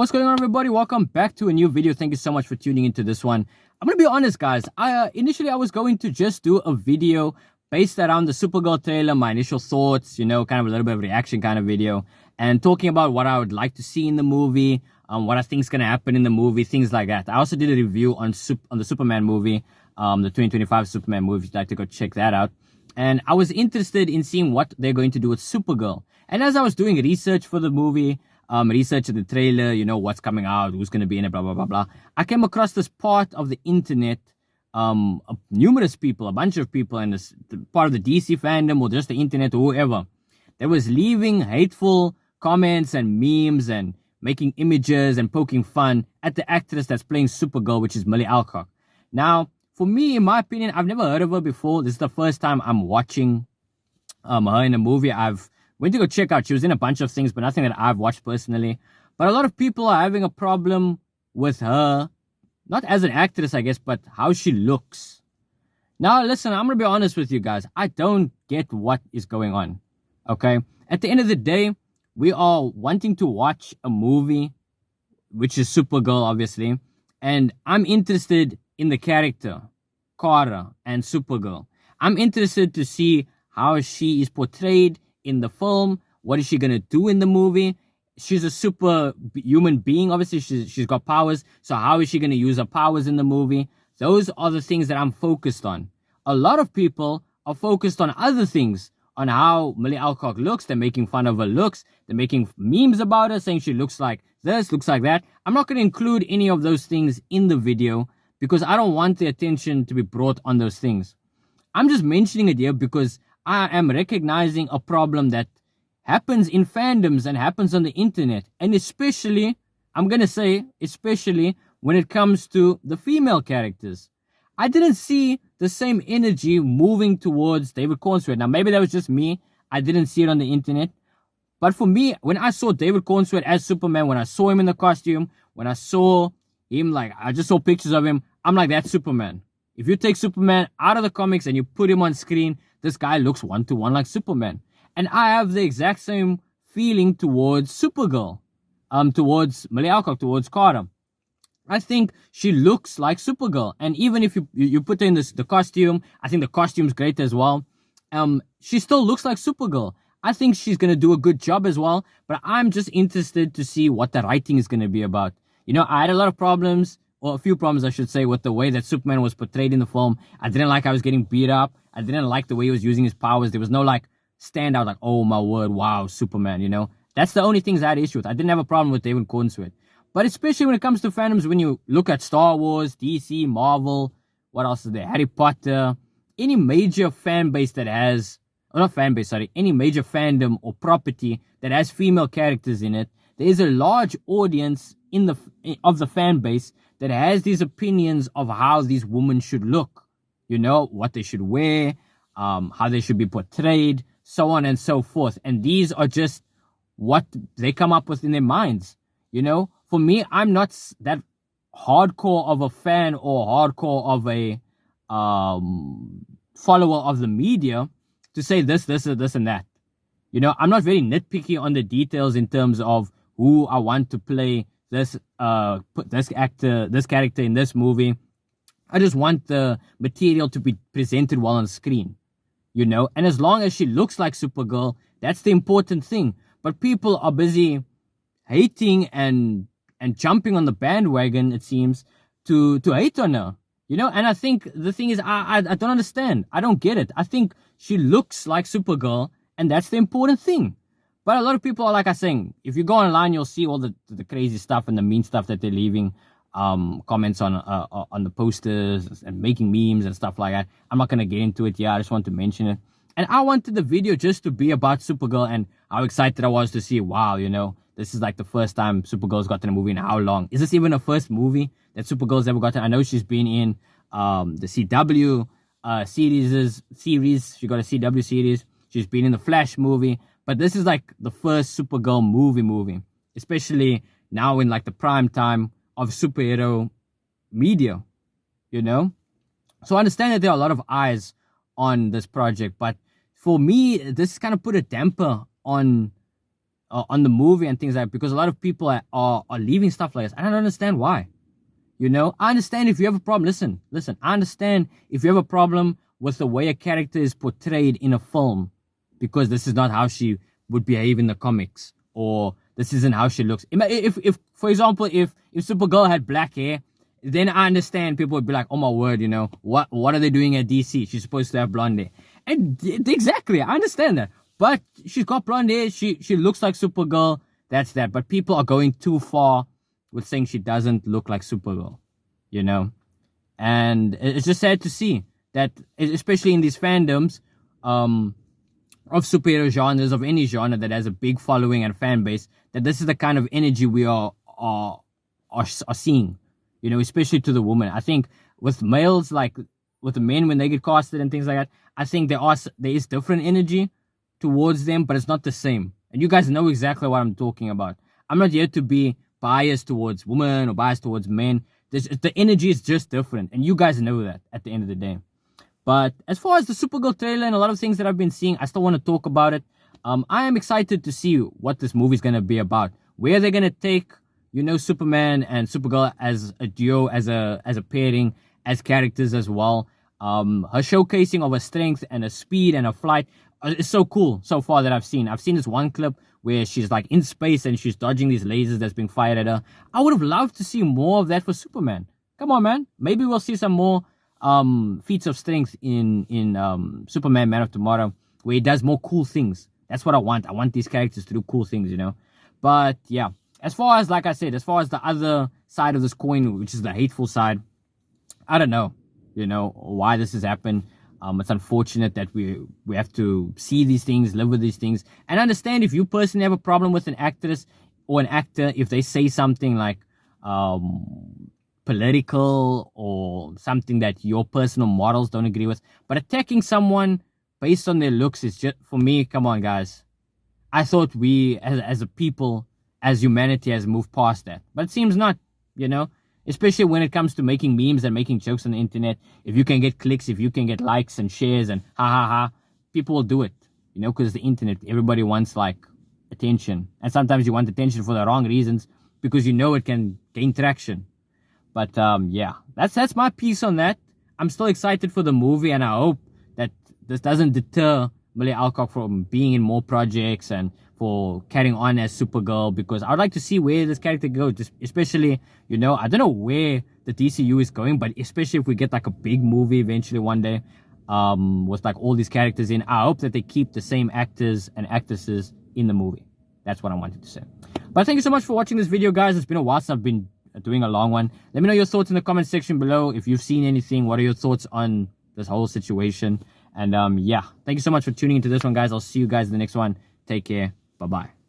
What's going on, everybody? Welcome back to a new video. Thank you so much for tuning into this one. I'm gonna be honest, guys. Initially I was going to just do a video based around the Supergirl trailer, my initial thoughts, kind of a little bit of reaction kind of video, and talking about what I would like to see in the movie, what I think is gonna happen in the movie, things like that. I also did a review on the Superman movie, the 2025 Superman movie. If you'd like to go check that out. And I was interested in seeing what they're going to do with Supergirl. And as I was doing research for the movie, research of the trailer, what's coming out, who's going to be in it, blah, blah, blah, blah, I came across this part of the internet, numerous people, a bunch of people, and this part of the DC fandom or just the internet or whoever, that was leaving hateful comments and memes and making images and poking fun at the actress that's playing Supergirl, which is Milly Alcock. Now, for me, in my opinion, I've never heard of her before. This is the first time I'm watching her in a movie. I've went to go check out. She was in a bunch of things, but nothing that I've watched personally. But a lot of people are having a problem with her, not as an actress, I guess, but how she looks. Now, listen, I'm going to be honest with you guys. I don't get what is going on, okay? At the end of the day, we are wanting to watch a movie, which is Supergirl, obviously, and I'm interested in the character, Kara, and Supergirl. I'm interested to see how she is portrayed in the film. What is she gonna do in the movie? She's a super human being. Obviously, she's got powers. So how is she gonna use her powers in the movie? Those are the things that I'm focused on. A lot of people are focused on other things, on how Milly Alcock looks. They're making fun of her looks. They're making memes about her, saying she looks like this, looks like that. I'm not gonna include any of those things in the video because I don't want the attention to be brought on those things. I'm just mentioning it here because I am recognizing a problem that happens in fandoms and happens on the internet. And especially, I'm going to say, especially when it comes to the female characters. I didn't see the same energy moving towards David Cornsweet. Now, maybe that was just me. I didn't see it on the internet. But for me, when I saw David Cornsweet as Superman, when I saw him in the costume, when I saw him, I just saw pictures of him, I'm like, that's Superman. If you take Superman out of the comics and you put him on screen, this guy looks one-to-one like Superman. And I have the exact same feeling towards Supergirl, towards Milly Alcock, towards Kara. I think she looks like Supergirl. And even if you put her in the costume, I think the costume's great as well. She still looks like Supergirl. I think she's going to do a good job as well. But I'm just interested to see what the writing is going to be about. I had a lot of problems, or a few problems, I should say, with the way that Superman was portrayed in the film. I didn't like how he was getting beat up. I didn't like the way he was using his powers. There was no standout oh my word, wow, Superman, That's the only things I had issue with. I didn't have a problem with David Cornsweet. But especially when it comes to fandoms, when you look at Star Wars, DC, Marvel, what else is there? Harry Potter, any major fan base that has, not fan base, sorry, any major fandom or property that has female characters in it, there is a large audience of the fan base that has these opinions of how these women should look. What they should wear, how they should be portrayed, so on and so forth. And these are just what they come up with in their minds. For me, I'm not that hardcore of a fan or hardcore of a follower of the media to say this, and that. I'm not very nitpicky on the details in terms of who I want to play this character in this movie. I just want the material to be presented well on screen, And as long as she looks like Supergirl, that's the important thing. But people are busy hating and jumping on the bandwagon, it seems, to hate on her, And I think the thing is, I don't understand. I don't get it. I think she looks like Supergirl, and that's the important thing. But a lot of people are, like I saying, if you go online, you'll see all the crazy stuff and the mean stuff that they're leaving. Comments on the posters and making memes and stuff like that. I'm not gonna get into it here. I just want to mention it. And I wanted the video just to be about Supergirl and how excited I was to see, wow, this is the first time Supergirl's gotten a movie in how long? Is this even a first movie that Supergirl's ever gotten? I know she's been in the CW series. She got a CW series. She's been in the Flash movie. But this is the first Supergirl movie, especially now in the prime time of superhero media, So I understand that there are a lot of eyes on this project, but for me, this kind of put a damper on on the movie and things like that, because a lot of people are leaving stuff like this. I don't understand why. You know, I understand if you have a problem. Listen. I understand if you have a problem with the way a character is portrayed in a film, because this is not how she would behave in the comics, or this isn't how she looks. If for example, if Supergirl had black hair, then I understand people would be like, oh my word, you know, what are they doing at DC? She's supposed to have blonde hair. And exactly, I understand that. But she's got blonde hair. She looks like Supergirl. That's that. But people are going too far with saying she doesn't look like Supergirl, you know? And it's just sad to see that, especially in these fandoms of superhero genres, of any genre that has a big following and fan base, that this is the kind of energy we are seeing, you know, especially to the women. I think with males, like with the men when they get casted and things like that, I think there is different energy towards them, but it's not the same. And you guys know exactly what I'm talking about. I'm not here to be biased towards women or biased towards men. The energy is just different, and you guys know that at the end of the day. But as far as the Supergirl trailer and a lot of things that I've been seeing, I still want to talk about it. I am excited to see what this movie is going to be about, where they're going to take, you know, Superman and Supergirl as a duo, as a pairing, as characters as well. Her showcasing of her strength and her speed and her flight is so cool so far that I've seen. I've seen this one clip where she's like in space and she's dodging these lasers that's being fired at her. I would have loved to see more of that for Superman. Come on, man. Maybe we'll see some more feats of strength in Superman Man of Tomorrow, where he does more cool things. That's what I want. I want these characters to do cool things, you know. But yeah, as far as, like I said, as far as the other side of this coin, which is the hateful side, I don't know, you know, why this has happened. It's unfortunate that we have to see these things, live with these things, and understand if you personally have a problem with an actress or an actor, if they say something like political or something that your personal morals don't agree with. But attacking someone based on their looks is just, for me, come on, guys. I thought we, as a people, as humanity, has moved past that. But it seems not, you know? Especially when it comes to making memes and making jokes on the internet. If you can get clicks, if you can get likes and shares and ha, people will do it. You know, because the internet, everybody wants, like, attention. And sometimes you want attention for the wrong reasons, because you know it can gain traction. But, yeah, that's my piece on that. I'm still excited for the movie, and I hope that this doesn't deter Milly Alcock from being in more projects and for carrying on as Supergirl, because I'd like to see where this character goes, especially, you know, I don't know where the DCU is going, but especially if we get like a big movie eventually one day, with like all these characters in, I hope that they keep the same actors and actresses in the movie. That's what I wanted to say. But thank you so much for watching this video, guys. It's been a while since I've been doing a long one. Let me know your thoughts in the comment section below. If you've seen anything, what are your thoughts on this whole situation? And yeah, thank you so much for tuning into this one, guys. I'll see you guys in the next one. Take care. Bye-bye.